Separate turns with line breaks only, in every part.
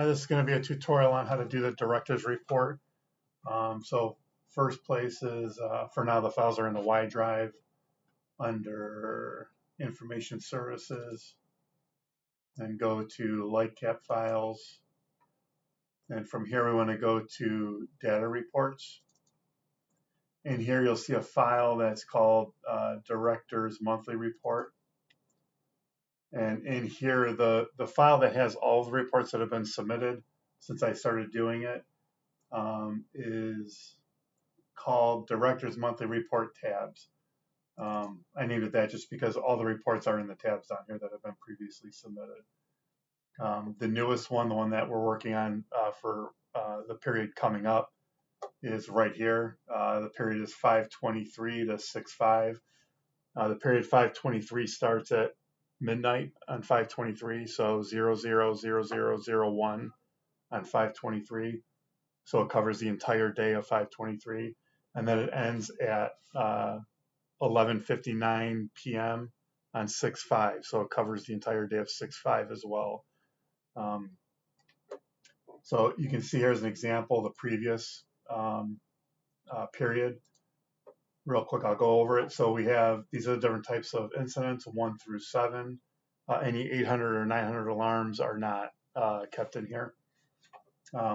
This is going to be a tutorial on how to do the director's report. So first place is, for now the files are in the Y drive under Information Services. Then go to Lightcap Files. And from here we want to go to Data Reports. And here you'll see a file that's called Director's Monthly Report. And in here, the file that has all the reports that have been submitted since I started doing it is called Director's Monthly Report Tabs. I named it that just because all the reports are in the tabs down here that have been previously submitted. The newest one, the one that we're working on for the period coming up, is right here. The period is 5/23 to 6/5. The period 5/23 starts at midnight on 5/23, so 000001 on 5/23. So it covers the entire day of 5/23, and then it ends at 11:59 p.m. on 6/5. So it covers the entire day of 6/5 as well. So you can see here's an example of the previous period. Real quick, I'll go over it. So we have, these are the different types of incidents, 1 through 7. Any 800 or 900 alarms are not kept in here.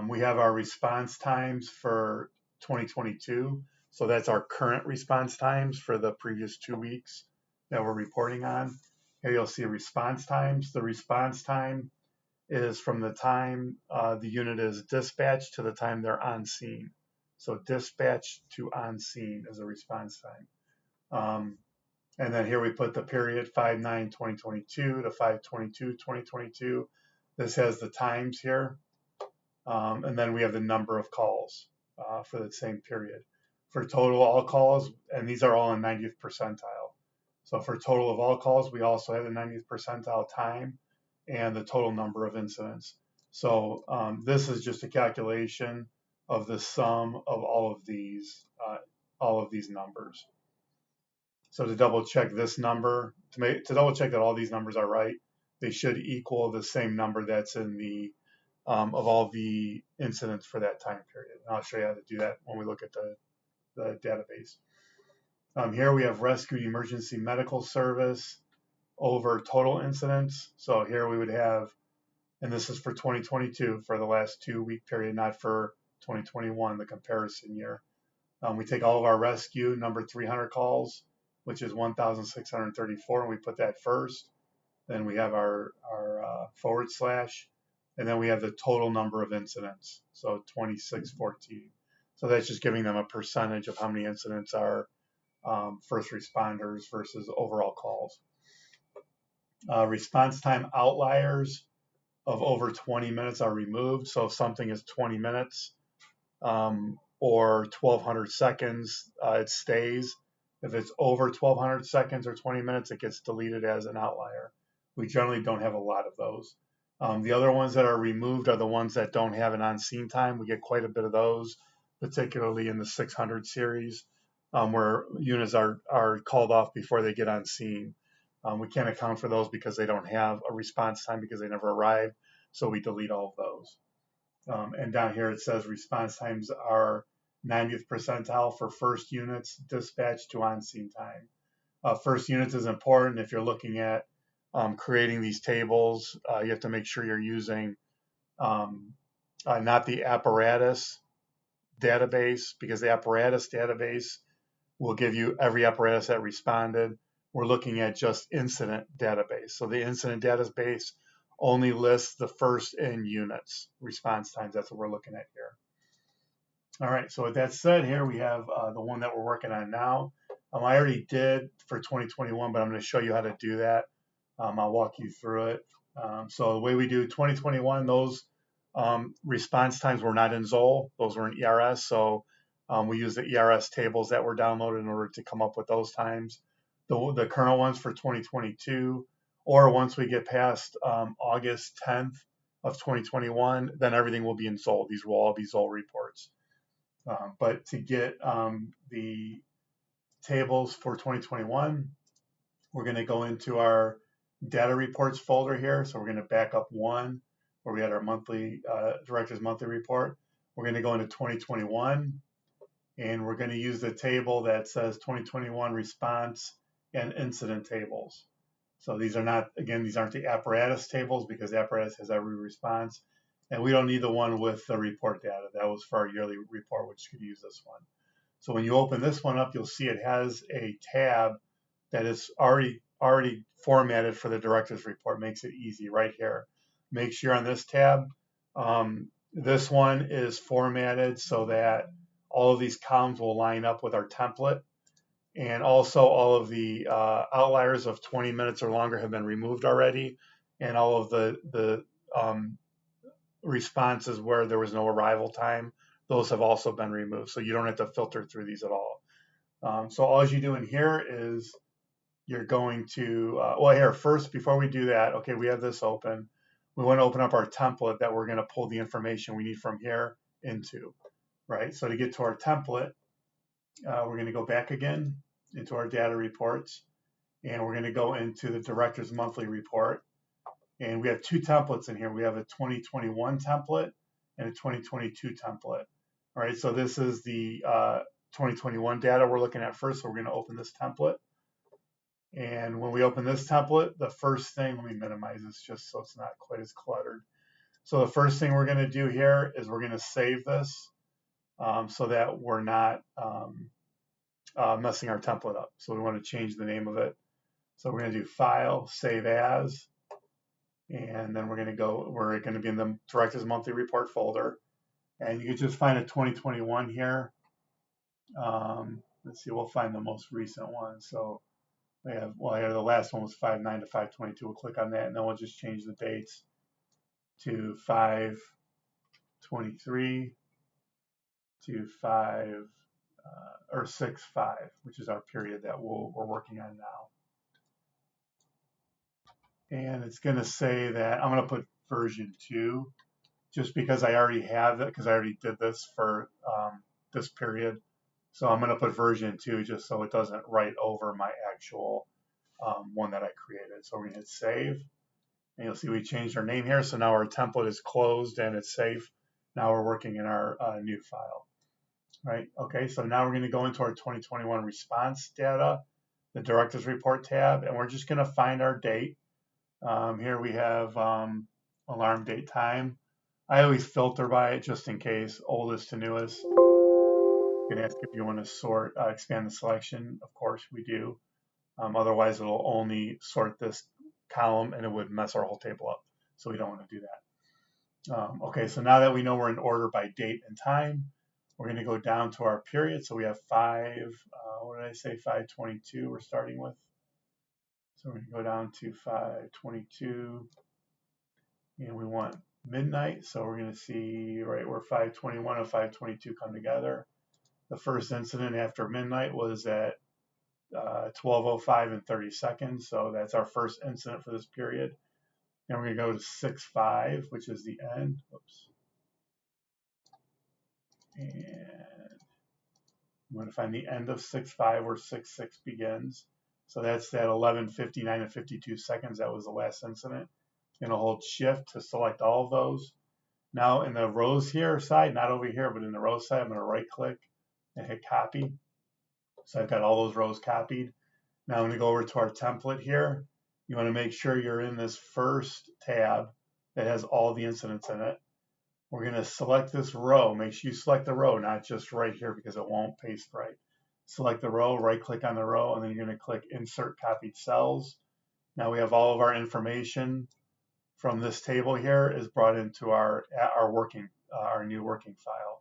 We have our response times for 2022. So that's our current response times for the previous 2 weeks that we're reporting on. Here you'll see response times. The response time is from the time the unit is dispatched to the time they're on scene. So dispatch to on scene is a response time. And then here we put the period 5/9/2022 to 5/22/2022. This has the times here. And then we have the number of calls for the same period. For total all calls, and these are all in 90th percentile. So for total of all calls, we also have the 90th percentile time and the total number of incidents. So this is just a calculation of the sum of all of these numbers. So to double check this number, to double check that all these numbers are right, they should equal the same number that's in the of all the incidents for that time period. And I'll show you how to do that when we look at the database. Here we have rescue emergency medical service over total incidents. So here we would have, and this is for 2022 for the last 2 week period, not for 2021, the comparison year. We take all of our rescue number 300 calls, which is 1,634, and we put that first. Then we have our / and then we have the total number of incidents, so 2614. So that's just giving them a percentage of how many incidents are first responders versus overall calls. Response time outliers of over 20 minutes are removed. So if something is 20 minutes or 1,200 seconds, it stays. If it's over 1,200 seconds or 20 minutes, it gets deleted as an outlier. We generally don't have a lot of those. The other ones that are removed are the ones that don't have an on-scene time. We get quite a bit of those, particularly in the 600 series, where units are called off before they get on scene. We can't account for those because they don't have a response time because they never arrived, so we delete all of those. And down here it says response times are 90th percentile for first units dispatched to on-scene time. First units is important if you're looking at creating these tables. You have to make sure you're using not the apparatus database, because the apparatus database will give you every apparatus that responded. We're looking at just incident database. So the incident database only lists the first in units response times. That's what we're looking at here. All right, so with that said, here we have the one that we're working on now. I already did for 2021, but I'm going to show you how to do that. I'll walk you through it. So the way we do 2021, those response times were not in ZOL. Those were in ERS. So we use the ERS tables that were downloaded in order to come up with those times. The current ones for 2022, or once we get past August 10th of 2021, then everything will be in ZOL. These will all be ZOL reports. But to get the tables for 2021, we're going to go into our data reports folder here. So we're going to back up one, where we had our monthly director's monthly report. We're going to go into 2021, and we're going to use the table that says 2021 response and incident tables. So these are not, again, these aren't the apparatus tables because the apparatus has every response. And we don't need the one with the report data. That was for our yearly report, which could use this one. So when you open this one up, you'll see it has a tab that is already formatted for the director's report. Makes it easy right here. Make sure on this tab, this one is formatted so that all of these columns will line up with our template. And also all of the outliers of 20 minutes or longer have been removed already. And all of the responses where there was no arrival time, those have also been removed. So you don't have to filter through these at all. So all you do in here is you're going to, well, here first, before we do that, okay, we have this open. We want to open up our template that we're going to pull the information we need from here into, right? So to get to our template, we're going to go back again into our data reports, and we're going to go into the director's monthly report. And we have two templates in here. We have a 2021 template and a 2022 template. All right, so this is the 2021 data we're looking at first. So we're going to open this template. And when we open this template, the first thing, let me minimize this just so it's not quite as cluttered. So the first thing we're going to do here is we're going to save this so that we're not messing our template up. So we want to change the name of it. So we're going to do File, Save As, and then we're going to be in the Director's Monthly Report folder. And you can just find a 2021 here. Let's see, we'll find the most recent one. So we have, well, here the last one was 5/9 to 5/22. We'll click on that, and then we'll just change the dates to 5/23 to 5 or 6/5, which is our period that we're working on now. And it's going to say that I'm going to put version 2 just because I already have it, because I already did this for this period. So I'm going to put version 2 just so it doesn't write over my actual one that I created. So we're going to hit save, and you'll see we changed our name here. So now our template is closed and it's safe. Now we're working in our new file. Right? Okay, so now we're going to go into our 2021 response data, the director's report tab, and we're just going to find our date. Here we have alarm date time. I always filter by it just in case, oldest to newest. You can ask if you want to sort, expand the selection. Of course we do. Otherwise it'll only sort this column and it would mess our whole table up. So we don't want to do that. Okay, so now that we know we're in order by date and time, we're going to go down to our period. So we have what did I say, 5/22 we're starting with. So we're going to go down to 5/22, and we want midnight. So we're going to see right where 5/21 and 5/22 come together. The first incident after midnight was at 12:05 and 30 seconds. So that's our first incident for this period. And we're going to go to 6/5, which is the end. Whoops. And I'm going to find the end of 6/5 where 6/6 begins. So that's that 11:59 and 52 seconds. That was the last incident. I'm going to hold shift to select all of those. Now in the rows here side, not over here, but in the row side, I'm going to right click and hit copy. So I've got all those rows copied. Now I'm going to go over to our template here. You want to make sure you're in this first tab that has all the incidents in it. We're going to select this row. Make sure you select the row, not just right here because it won't paste right. Select the row, right click on the row, and then you're going to click Insert Copied Cells. Now we have all of our information from this table here is brought into our new working file.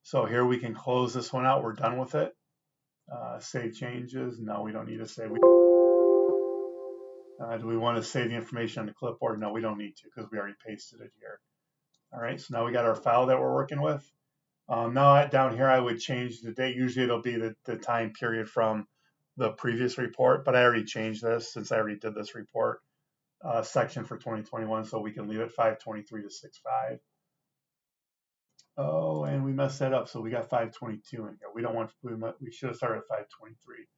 So here we can close this one out. We're done with it. Save changes. No, we don't need to save. Do we want to save the information on the clipboard? No, we don't need to because we already pasted it here. All right, so now we got our file that we're working with. Now down here, I would change the date. Usually it'll be the time period from the previous report, but I already changed this since I already did this report section for 2021, so we can leave it 5/23 to 6/5. Oh, and we messed that up, so we got 5/22 in here. We don't want, we should have started at 5/23.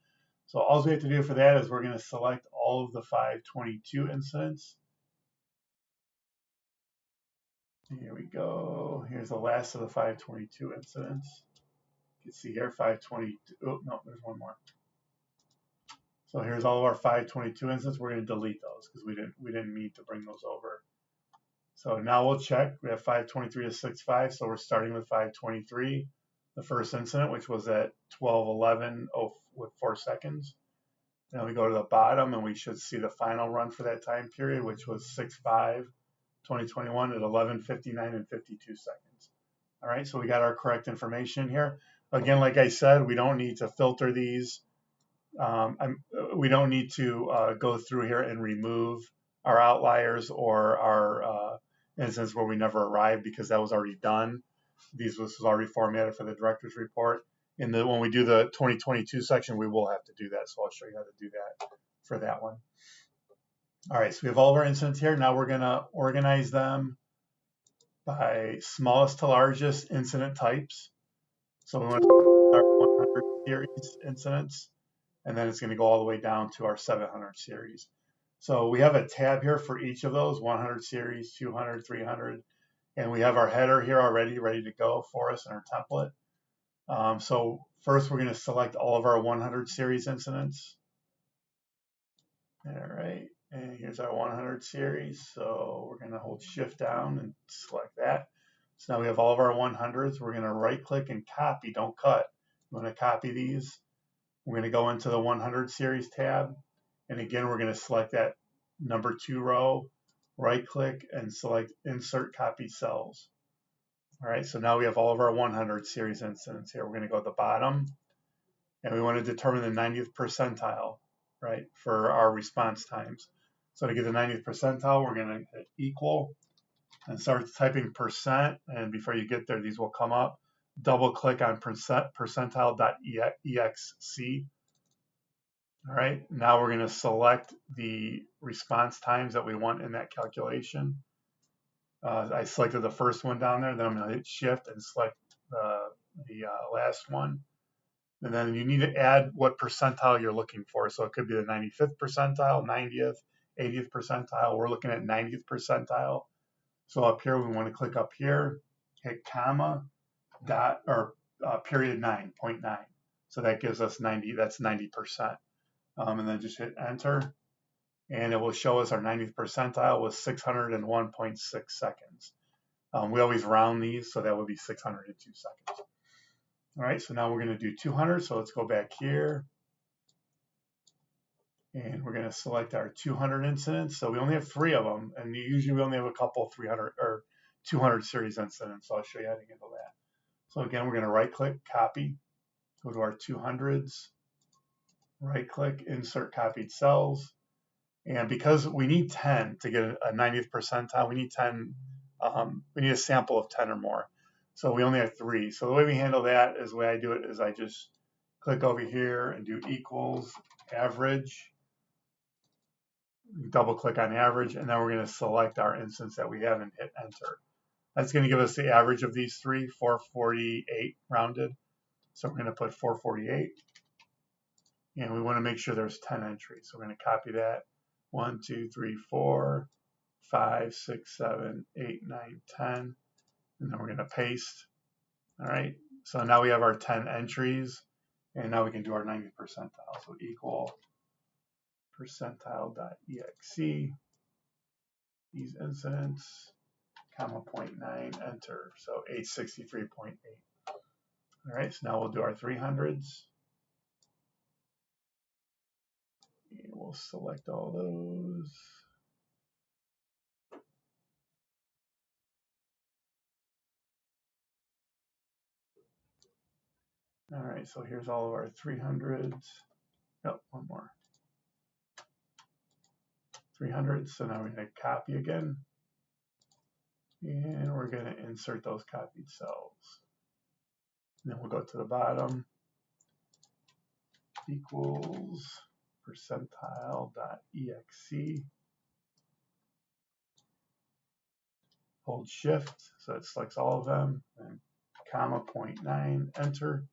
So all we have to do for that is we're going to select all of the 5/22 incidents. Here we go. Here's the last of the 522 incidents. You can see here 522. Oh, no, there's one more. So here's all of our 522 incidents. We're going to delete those because we didn't need to bring those over. So now we'll check. We have 523 to 65. So we're starting with 523, the first incident, which was at 12:11 with 4 seconds. Then we go to the bottom and we should see the final run for that time period, which was 6/5/2021 at 11:59 and 52 seconds. All right, so we got our correct information here. Again, like I said, we don't need to filter these. We don't need to go through here and remove our outliers or our instance where we never arrived because that was already done. This was already formatted for the director's report. When we do the 2022 section, we will have to do that. So I'll show you how to do that for that one. All right, so we have all of our incidents here. Now we're going to organize them by smallest to largest incident types. So we want to start 100 series incidents, and then it's going to go all the way down to our 700 series. So we have a tab here for each of those, 100 series, 200, 300, and we have our header here already ready to go for us in our template. So first we're going to select all of our 100 series incidents. All right, and here's our 100 series. So we're going to hold shift down and select that. So now we have all of our 100s. We're going to right click and copy, don't cut. We want to copy these. We're going to go into the 100 series tab. And again, we're going to select that number 2 row, right click and select insert copy cells. All right, so now we have all of our 100 series incidents here. We're going to go to the bottom and we want to determine the 90th percentile, right, for our response times. So to get the 90th percentile, we're going to hit equal and start typing percent. And before you get there, these will come up. Double click on percentile.exe. All right, now we're going to select the response times that we want in that calculation. I selected the first one down there, then I'm going to hit shift and select the last one. And then you need to add what percentile you're looking for. So it could be the 95th percentile, 90th, 80th percentile. We're looking at 90th percentile. So up here, we want to click up here, hit comma, dot, or period 9.9. So that gives us 90, that's 90%. And then just hit enter. And it will show us our 90th percentile was 601.6 seconds. We always round these, so that would be 602 seconds. All right, so now we're going to do 200. So let's go back here. And we're going to select our 200 incidents. So we only have 3 of them, and usually we only have a couple 300 or 200 series incidents. So I'll show you how to handle that. So again, we're going to right click, copy, go to our 200s, right click, insert copied cells. And because we need 10 to get a 90th percentile, we need 10. We need a sample of 10 or more. So we only have 3. So the way we handle that is the way I do it is I just click over here and do equals average, double click on average, and then we're going to select our instance that we have and hit enter. That's going to give us the average of these 3, 448 rounded. So we're going to put 448. And we want to make sure there's 10 entries. So we're going to copy that. 1, 2, 3, 4, 5, 6, 7, 8, 9, 10. And then we're going to paste. All right. So now we have our 10 entries. And now we can do our 90th percentile. So equal percentile.exe. These incidents, comma 0.9, enter. So 863.8. All right. So now we'll do our 300s. And we'll select all those. All right, so here's all of our 300s. Oh, one more. 300s. So now we're going to copy again. And we're going to insert those copied cells. And then we'll go to the bottom. Equals percentile.exe. Hold shift so it selects all of them. And comma 0.9, enter.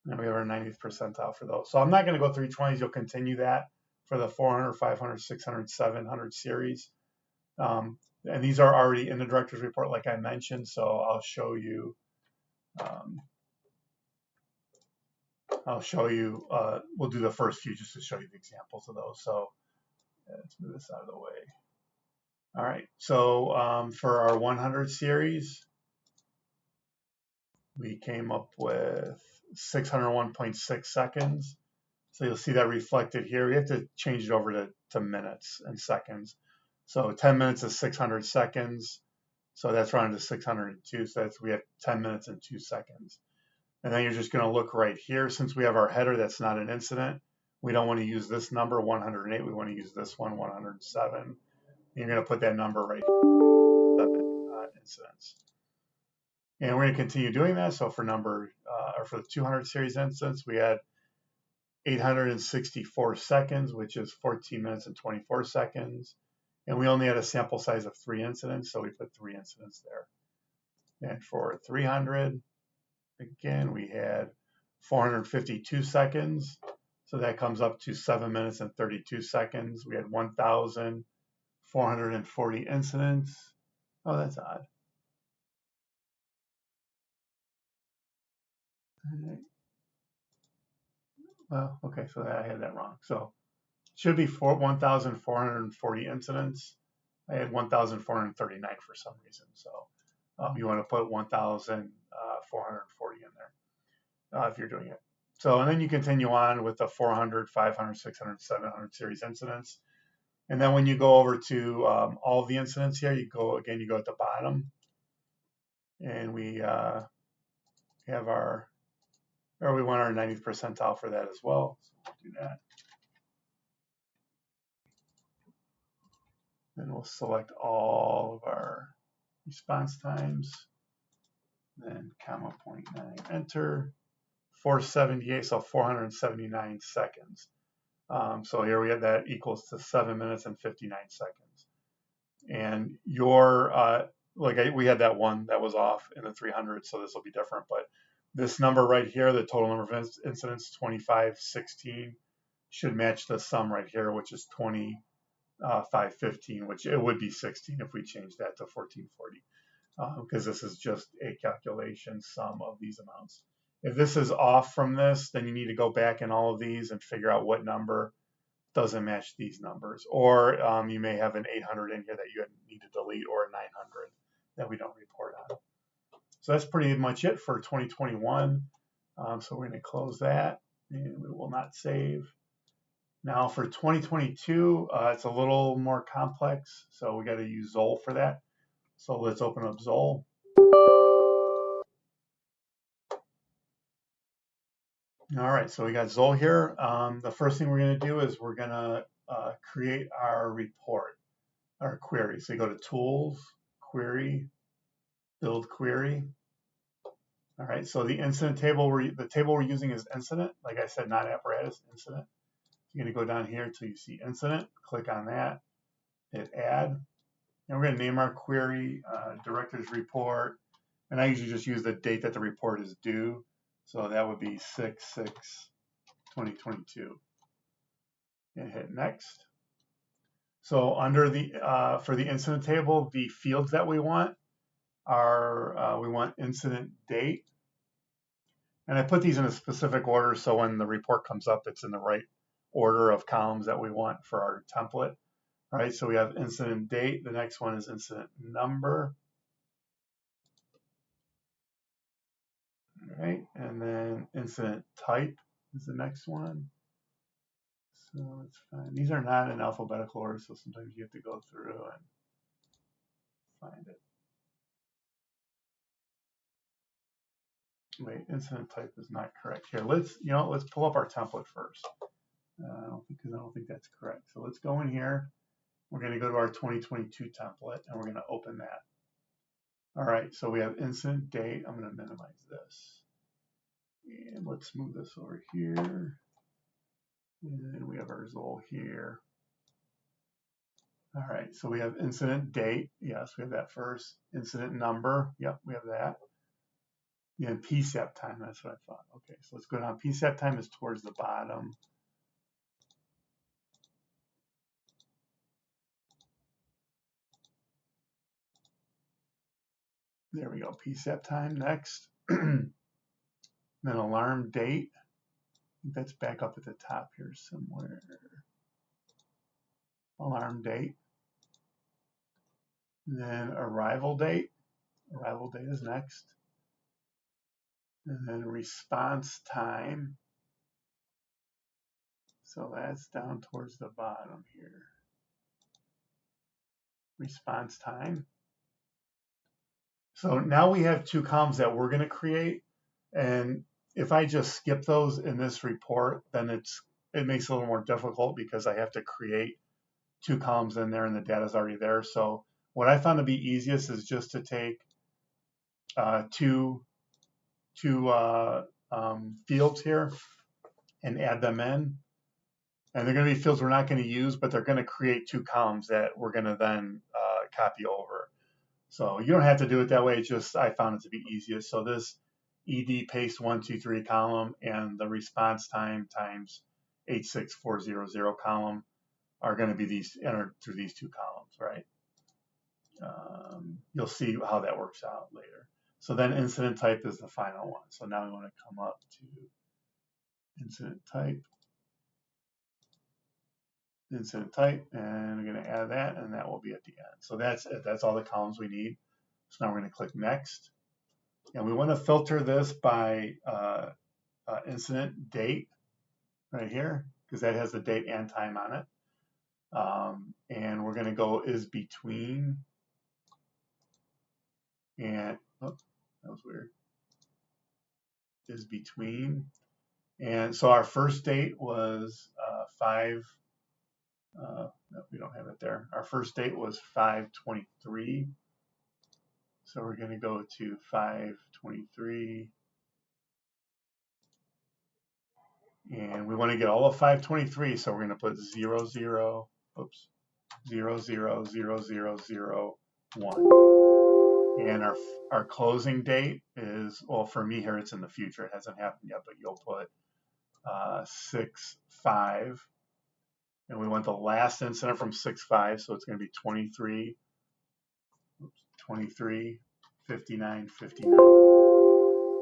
And then we have our 90th percentile for those. So I'm not going to go through each one of these. You'll continue that for the 400, 500, 600, 700 series. And these are already in the director's report, like I mentioned. So I'll show you. We'll do the first few just to show you the examples of those. So let's move this out of the way. All right. So for our 100 series, we came up with 601.6 seconds. So you'll see that reflected here. We have to change it over to minutes and seconds. So 10 minutes is 600 seconds. So that's rounded to 602. So we have 10 minutes and 2 seconds. And then you're just going to look right here. Since we have our header that's not an incident, we don't want to use this number, 108. We want to use this one, 107. And you're going to put that number right here, 7 incidents. And we're going to continue doing that. So for for the 200 series instance, we had 864 seconds, which is 14 minutes and 24 seconds. And we only had a sample size of 3 incidents, so we put 3 incidents there. And for 300, again, we had 452 seconds. So that comes up to 7 minutes and 32 seconds. We had 1,440 incidents. Oh, that's odd. Well, okay, so I had that wrong. So it should be 1,440 incidents. I had 1,439 for some reason. So you want to put 1,440 in there if you're doing it. So, and then you continue on with the 400, 500, 600, 700 series incidents. And then when you go over to all of the incidents here, you go at the bottom, and we have we want our 90th percentile for that as well. So we'll do that. Then we'll select all of our response times, then comma 0.9, enter, 478, so 479 seconds. So here we have that equals to 7 minutes and 59 seconds. And we had that one that was off in the 300, so this will be different. But this number right here, the total number of incidents, 2516, should match the sum right here, which is 2515, which it would be 16 if we change that to 1440, because this is just a calculation sum of these amounts. If this is off from this, then you need to go back in all of these and figure out what number doesn't match these numbers. Or you may have an 800 in here that you need to delete, or a 900 that we don't report on. So that's pretty much it for 2021. So we're going to close that, and we will not save. Now for 2022, it's a little more complex, so we got to use Zoll for that. So let's open up Zoll. All right, so we got Zoll here. The first thing we're going to do is we're going to create our report, our query. So you go to Tools, Query, Build Query. All right, so the incident table, the table we're using is incident. Like I said, not apparatus, incident. You're going to go down here until you see incident, click on that, hit add. And we're going to name our query director's report. And I usually just use the date that the report is due. So that would be 6/6/2022. And hit next. So under the for the incident table, the fields that we want are we want incident date. And I put these in a specific order so when the report comes up, it's in the right order of columns that we want for our template. All right, so we have incident date. The next one is incident number. All right, and then incident type is the next one. So let's find, these are not in alphabetical order, so sometimes you have to go through and find it. Wait, incident type is not correct here. Let's pull up our template first. I don't think that's correct. So let's go in here. We're going to go to our 2022 template, and we're going to open that. All right, so we have incident date. I'm going to minimize this. And let's move this over here. And then we have our Zoll here. All right, so we have incident date. Yes, we have that first. Incident number. Yep, we have that. And PSAP time, that's what I thought. Okay, so let's go down. PSAP time is towards the bottom. There we go, PSAP time next. Then alarm date. I think that's back up at the top here somewhere. Alarm date. And then arrival date. Arrival date is next. And then response time. So that's down towards the bottom here. Response time. So now we have two columns that we're going to create. And if I just skip those in this report, then it makes it a little more difficult because I have to create two columns in there and the data is already there. So what I found to be easiest is just to take two fields here and add them in. And they're going to be fields we're not going to use, but they're going to create two columns that we're going to then copy over. So you don't have to do it that way. It's just I found it to be easiest. So this ED paste 123 column and the response time times 86400 column are going to be these entered through these two columns, right? You'll see how that works out later. So then incident type is the final one. So now we want to come up to incident type, and we're going to add that, and that will be at the end. So that's it. That's all the columns we need. So now we're going to click next. And we want to filter this by incident date right here, because that has the date and time on it. And we're going to go is between, and oh, that was weird. Is between. And so our first date was 5. No, we don't have it there. Our first date was 5/23. So we're going to go to 5/23. And we want to get all of 5/23. So we're going to put 0, 0, oops, 0, 0, 0, 0, 0, 1. And our closing date is, well, for me here, it's in the future. It hasn't happened yet, but you'll put 6/5. And we want the last incident from 6/5, so it's going to be 23, 59, 59.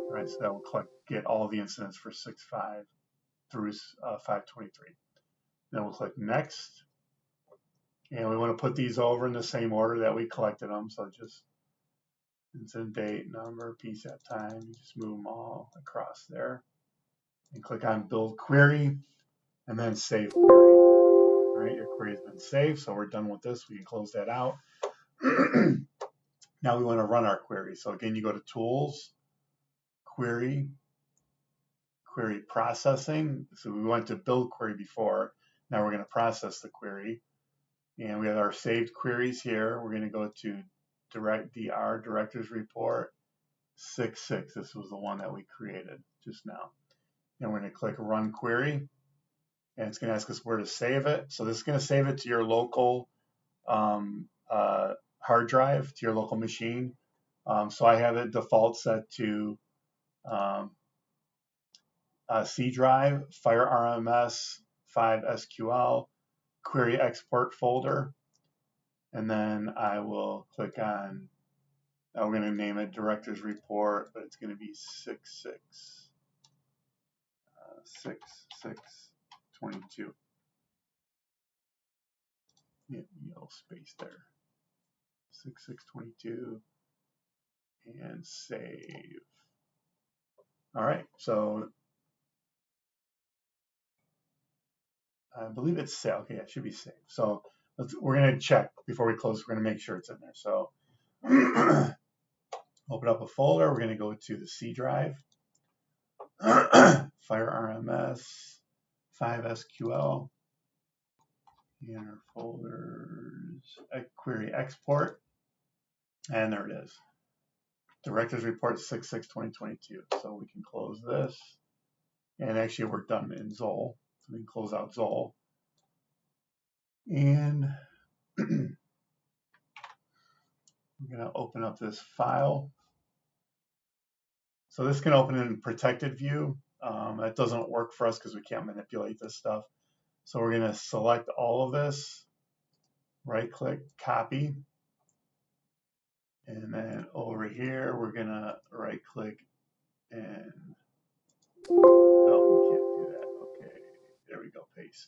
All right, so that will get all the incidents for 6/5 through 5/23. Then we'll click next, and we want to put these over in the same order that we collected them. So just incident date, number, PSAP time. You just move them all across there, and click on build query, and then save query. All right, your query has been saved, so we're done with this. We can close that out. Now we want to run our query. So again, you go to Tools, Query, Query Processing. So we went to build query before. Now we're going to process the query. And we have our saved queries here. We're going to go to DR, Directors Report 66. This was the one that we created just now. And we're going to click Run Query. And it's going to ask us where to save it. So this is going to save it to your local hard drive, to your local machine. So I have it default set to C drive, Fire RMS 5 SQL, query export folder. And then I will click on, we're going to name it Directors Report, but it's going to be 6622. Yellow space there. 6622 and save. All right, so I believe it's saved. Okay, it should be saved. So we're going to check before we close. We're going to make sure it's in there. So open up a folder. We're going to go to the C drive, Fire RMS 5 SQL, and our folders, query export, and there it is. Directors Report 66/2022. So we can close this, and actually we're done in Zoll. So we can close out Zoll, and we're going to open up this file. So this can open in protected view. That doesn't work for us because we can't manipulate this stuff. So we're going to select all of this, right click, copy, and then over here, we're gonna right click and, oh, we can't do that. Okay, there we go, paste.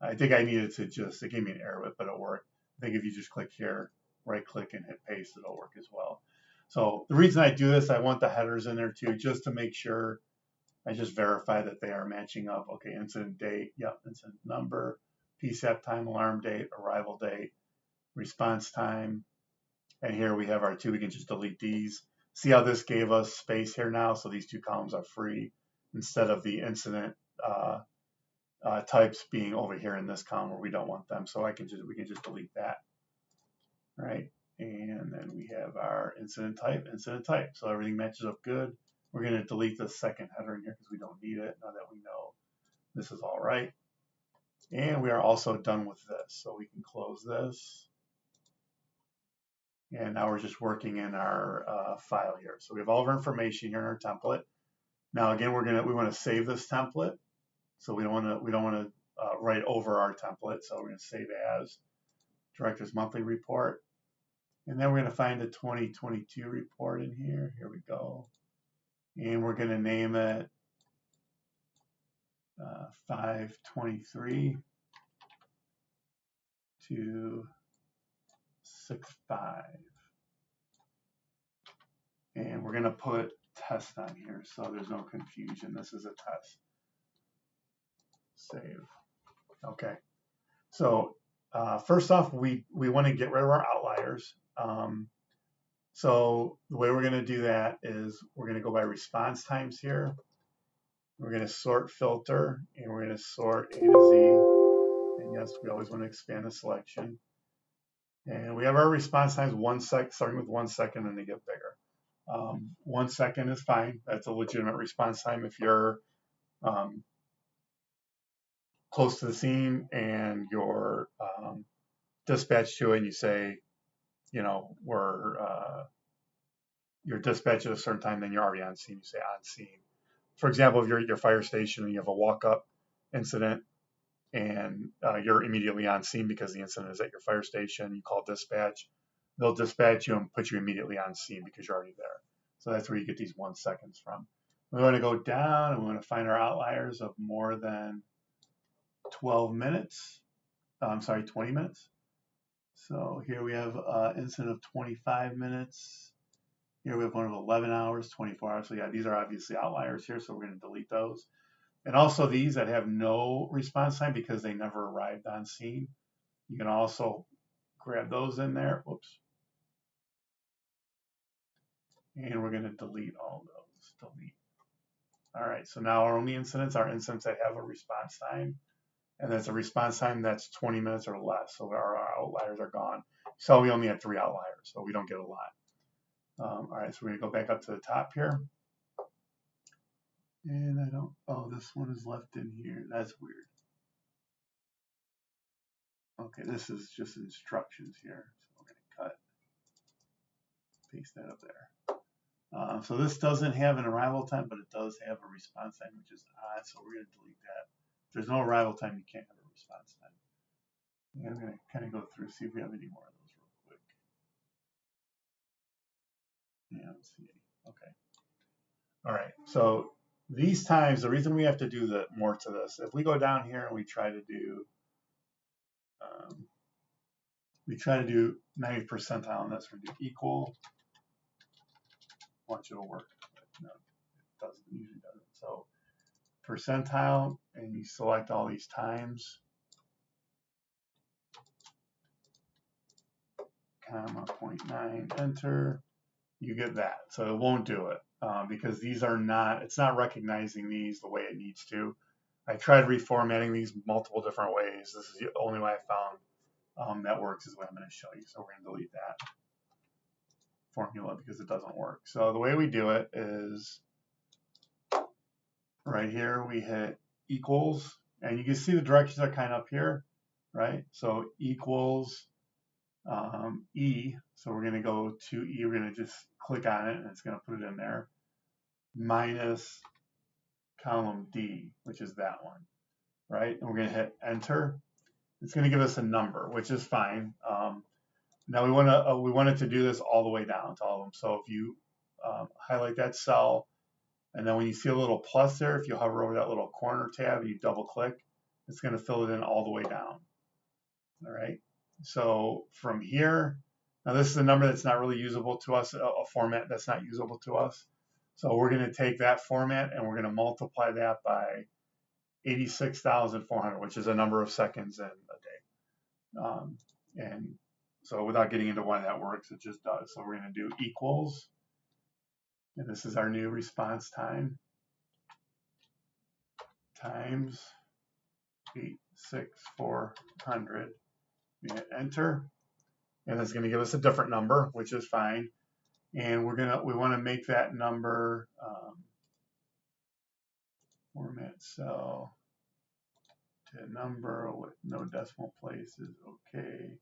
I think I needed to just, it gave me an error, but it'll work. I think if you just click here, right click and hit paste, it'll work as well. So the reason I do this, I want the headers in there too, just to make sure I just verify that they are matching up. Okay, incident date, yep, incident number, PSAP time, alarm date, arrival date, response time. And here we have our two, we can just delete these. See how this gave us space here now? So these two columns are free instead of the incident types being over here in this column where we don't want them. So we can just delete that, right? And then we have our incident type. So everything matches up good. We're going to delete the second header in here because we don't need it now that we know this is all right. And we are also done with this. So we can close this. And now we're just working in our file here. So we have all of our information here in our template. Now again, we want to save this template. So we don't want to write over our template. So we're going to save as Director's Monthly Report. And then we're going to find the 2022 report in here. Here we go. And we're going to name it 523 to 65. And we're going to put test on here so there's no confusion. This is a test. Save. Okay. So first off, we want to get rid of our outliers. So the way we're going to do that is we're going to go by response times here. We're going to sort filter, and we're going to sort A to Z. And yes, we always want to expand the selection. And we have our response times starting with 1 second, and they get bigger. 1 second is fine. That's a legitimate response time if you're close to the scene and you're dispatched to it, and you say, you know, you're dispatched at a certain time, then you're already on scene. You say on scene. For example, if you're at your fire station and you have a walk-up incident and you're immediately on scene because the incident is at your fire station, you call dispatch, they'll dispatch you and put you immediately on scene because you're already there. So that's where you get these 1 seconds from. We want to go down and we want to find our outliers of more than 12 minutes. I'm sorry, 20 minutes. So here we have incident of 25 minutes. Here we have one of 11 hours, 24 hours. So yeah, these are obviously outliers here, so we're going to delete those. And also these that have no response time because they never arrived on scene, you can also grab those in there. Whoops. And we're going to delete all those. Delete. All right, so now our only incidents are incidents that have a response time. And that's a response time that's 20 minutes or less. So our outliers are gone. So we only have 3 outliers, so we don't get a lot. All right, so we're going to go back up to the top here. And I don't, oh, this one is left in here. That's weird. Okay, this is just instructions here. So we're going to cut, paste that up there. So this doesn't have an arrival time, but it does have a response time, which is odd. So we're going to delete that. If there's no arrival time, you can't have a response time. And I'm going to kind of go through, see if we have any more of those real quick. Yeah, let's see. Okay. All right. So these times, the reason we have to do more to this, if we go down here and we try to do 90th percentile on this, we do equal. Watch, it'll work. No, it doesn't, usually doesn't. So percentile, and you select all these times, comma 0.9, enter, you get that. So it won't do it because these are not, it's not recognizing these the way it needs to. I tried reformatting these multiple different ways. This is the only way I found that works is what I'm going to show you. So we're going to delete that formula because it doesn't work. So the way we do it is right here we hit equals, and you can see the directions are kind of up here, right? So equals E, so we're going to go to E, we're going to just click on it and it's going to put it in there, minus column D, which is that one, right? And we're going to hit enter. It's going to give us a number, which is fine. Now we want it to do this all the way down to all of them. So if you highlight that cell, and then when you see a little plus there, if you hover over that little corner tab, you double click, it's going to fill it in all the way down. All right. So from here, now this is a number that's not really usable to us, a format that's not usable to us. So we're going to take that format and we're going to multiply that by 86,400, which is a number of seconds in a day. And so without getting into why that works, it just does. So we're going to do equals, and this is our new response time, times 86400. We hit enter, and it's going to give us a different number, which is fine. And we want to make that number format cell to number with no decimal places. Okay,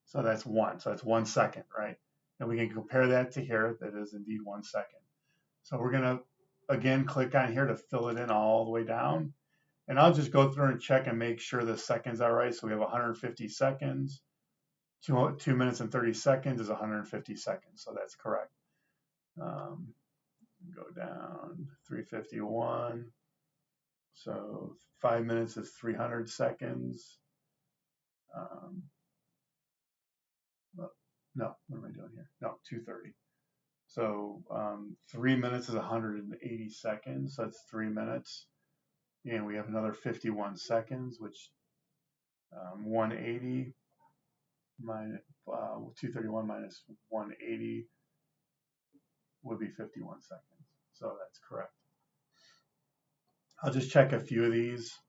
so that's 1. So that's 1 second, right? And we can compare that to here. That is indeed 1 second. So we're going to again click on here to fill it in all the way down. And I'll just go through and check and make sure the seconds are right. So we have 150 seconds. 2 minutes and 30 seconds is 150 seconds. So that's correct. Go down 351. So 5 minutes is 300 seconds. No, what am I doing here? No, 230. So 3 minutes is 180 seconds. So that's 3 minutes. And we have another 51 seconds, which 180 minus 231 minus 180 would be 51 seconds. So that's correct. I'll just check a few of these.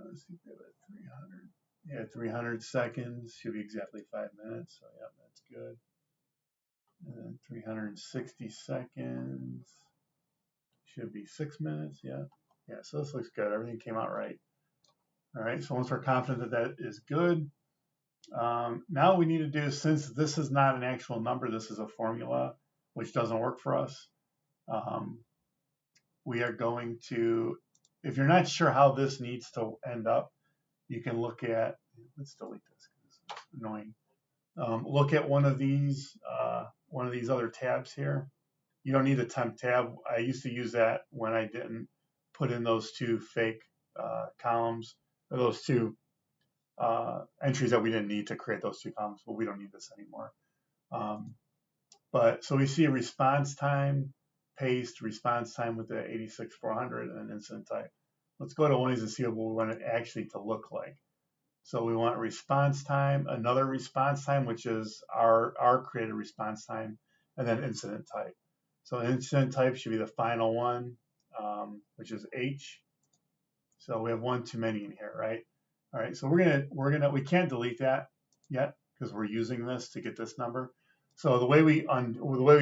Let's see, 300. Yeah, 300 seconds should be exactly 5 minutes. So yeah, that's good. And then 360 seconds should be 6 minutes. Yeah, yeah. So this looks good. Everything came out right. All right. So once we're confident that that is good, now we need to do, since this is not an actual number, this is a formula, which doesn't work for us. We are going to, if you're not sure how this needs to end up, you can look at, let's delete this because it's annoying. Look at one of these other tabs here. You don't need a temp tab. I used to use that when I didn't put in those 2 fake columns, or those 2 entries that we didn't need to create those 2 columns, but we don't need this anymore. But so we see response time, paste, response time with the 86400, and incident type. Let's go to one of these and see what we want it actually to look like. So we want response time, another response time, which is our created response time, and then incident type. So incident type should be the final one, which is H. So we have 1 too many in here, right? All right, so we can't delete that yet because we're using this to get this number. So the way we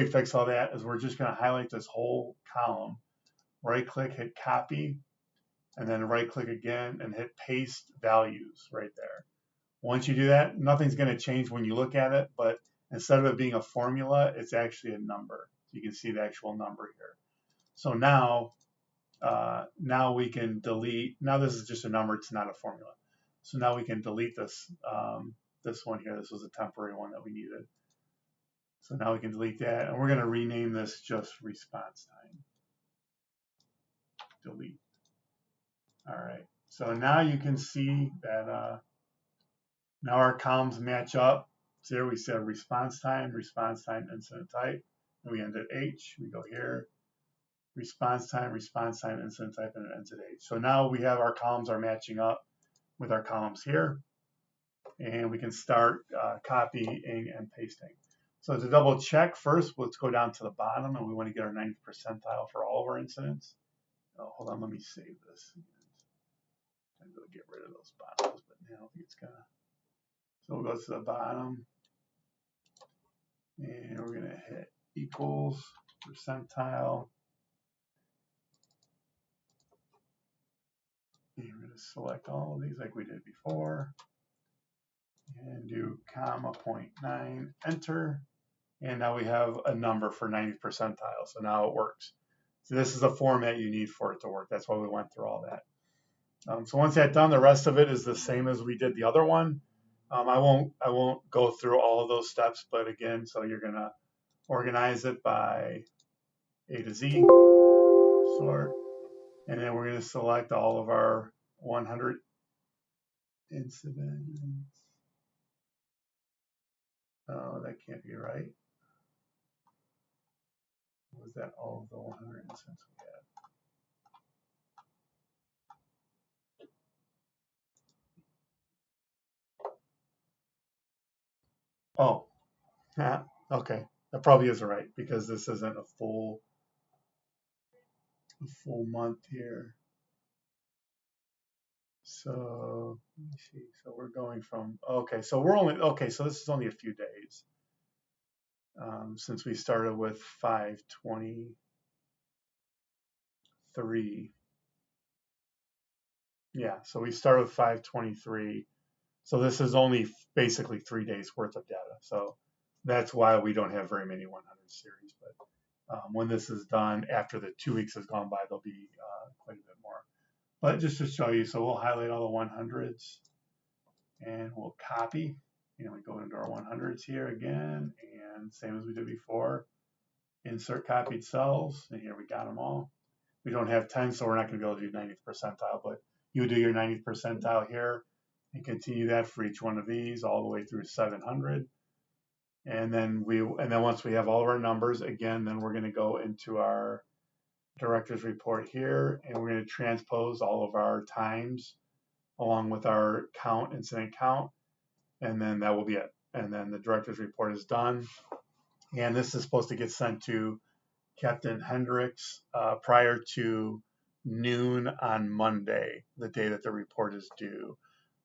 fix all that is we're just going to highlight this whole column, right click, hit copy, and then right click again and hit paste values right there. Once you do that, nothing's going to change when you look at it, but instead of it being a formula, it's actually a number. You can see the actual number here. So now we can delete. Now this is just a number, it's not a formula. So now we can delete this this one here. This was a temporary one that we needed. So now we can delete that, and we're going to rename this just response time. Delete. All right. So now you can see that now our columns match up. So here we said response time, incident type. And we end at H. We go here. Response time, incident type, and it ends at H. So now we have our columns are matching up with our columns here. And we can start copying and pasting. So to double check first, let's go down to the bottom, and we want to get our 90th percentile for all of our incidents. Oh, hold on, let me save this. I'm going to get rid of those bottles, but now I don't think it's gonna. So we'll go to the bottom, and we're going to hit equals percentile. And we're going to select all of these like we did before, and do comma 0.9, enter. And now we have a number for 90th percentile. So now it works. So this is the format you need for it to work. That's why we went through all that. So once that's done, the rest of it is the same as we did the other one. I won't go through all of those steps, but again, so you're gonna organize it by A to Z, sort, and then we're gonna select all of our 100 incidents. Oh, that can't be right. Was that all of the 100 incidents we had? Oh, yeah, okay. That probably isn't right because this isn't a full month here. So let me see. So we're going from okay. So we're only okay. So this is only a few days since we started with 523. Yeah. So we started with 523. So this is only basically 3 days worth of data. So that's why we don't have very many 100 series. But when this is done, after the 2 weeks has gone by, there'll be quite a bit more. But just to show you, so we'll highlight all the 100s and we'll copy. And we go into our 100s here again, and same as we did before, insert copied cells, and here we got them all. We don't have 10, so we're not going to be able to do 90th percentile, but you would do your 90th percentile here and continue that for each one of these all the way through 700. And then once we have all of our numbers, again, then we're going to go into our director's report here, and we're going to transpose all of our times along with our count, incident count, and then that will be it. And then the director's report is done. And this is supposed to get sent to Captain Hendricks prior to noon on Monday, the day that the report is due.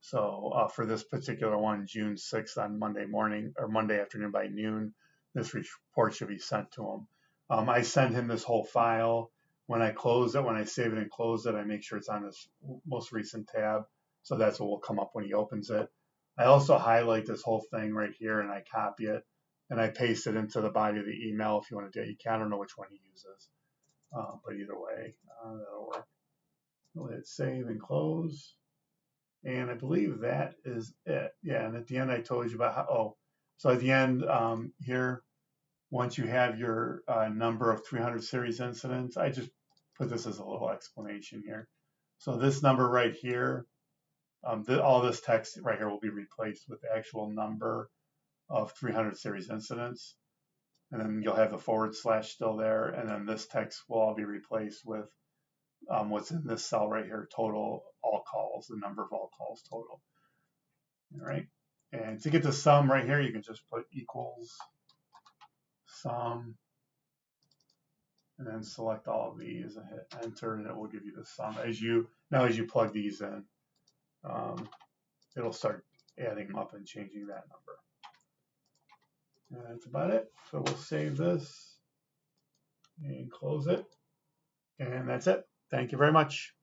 So for this particular one, June 6th on Monday morning or Monday afternoon by noon, this report should be sent to him. I send him this whole file. When I close it, when I save it and close it, I make sure it's on this most recent tab. So that's what will come up when he opens it. I also highlight this whole thing right here and I copy it and I paste it into the body of the email if you want to do it. You can, I don't know which one he uses, but either way, that'll work. We'll hit save and close. And I believe that is it. Yeah, and at the end I told you about how, so at the end here, once you have your number of 300 series incidents, I just put this as a little explanation here. So this number right here, all this text right here will be replaced with the actual number of 300 series incidents. And then you'll have the / still there. And then this text will all be replaced with what's in this cell right here, total all calls, the number of all calls total. All right. And to get the sum right here, you can just put equals sum and then select all of these and hit enter, and it will give you the sum. As you plug these in, it'll start adding them up and changing that number. And that's about it. So we'll save this and close it. And that's it. Thank you very much.